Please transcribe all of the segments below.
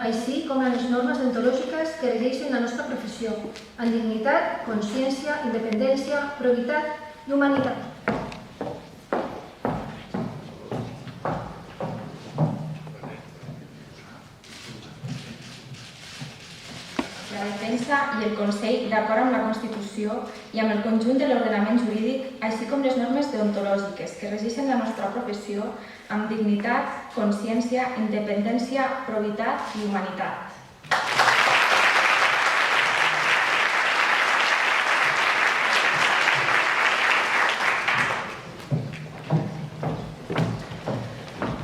així com les normes deontològiques que regeixen la nostra professió, amb dignitat, consciència, independència, probitat i humanitat. La defensa i el Consell, d'acord amb la Constitució i amb el conjunt de l'ordenament jurídic, així com les normes deontològiques que regeixen la nostra professió, amb dignitat, consciència, independència, probitat i humanitat.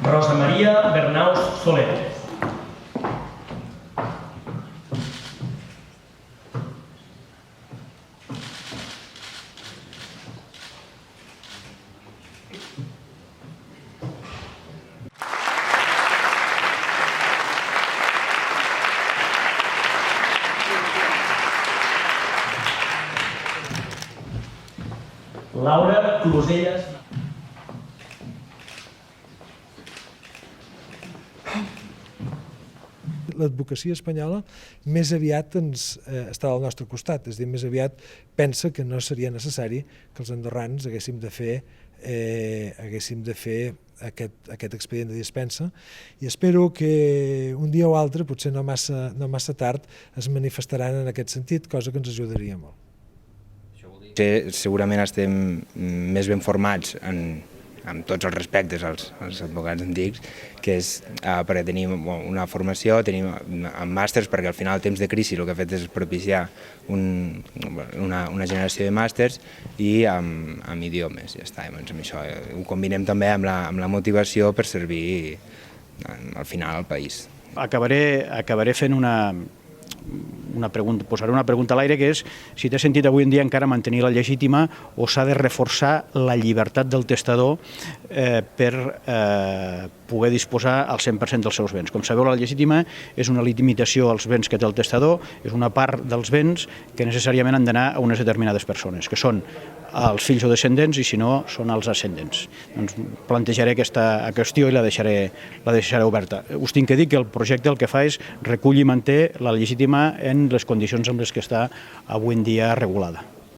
Rosa Maria Bernaus Soler. Laura Closellas. L'advocacia espanyola més aviat està al nostre costat, és a dir, més aviat pensa que no seria necessari que els andorrans haguéssim de fer aquest expedient de dispensa, i espero que un dia o altre, potser no massa tard, es manifestaran en aquest sentit, cosa que ens ajudaria molt. Segurament estem més ben formats amb tots els respectes als advocats antics, que és perquè tenim una formació, tenim màsters, perquè al final el temps de crisi el que ha fet és propiciar una generació de màsters, i amb idiomes, ja està. Amb això ho combinem també amb la motivació per servir al final al país. Acabaré fent posaré una pregunta a l'aire, que és si té sentit avui en dia encara mantenir la llegítima o s'ha de reforçar la llibertat del testador per poder disposar al 100% dels seus béns. Com sabeu, la llegítima és una limitació als béns que té el testador, és una part dels béns que necessàriament han d'anar a unes determinades persones, que són els fills o descendents, i si no, són els ascendents. Doncs plantejaré aquesta qüestió i la deixaré oberta. Us tinc que dir que el projecte el que fa és recull i manté la llegítima en les condicions en les que està avui en dia regulada.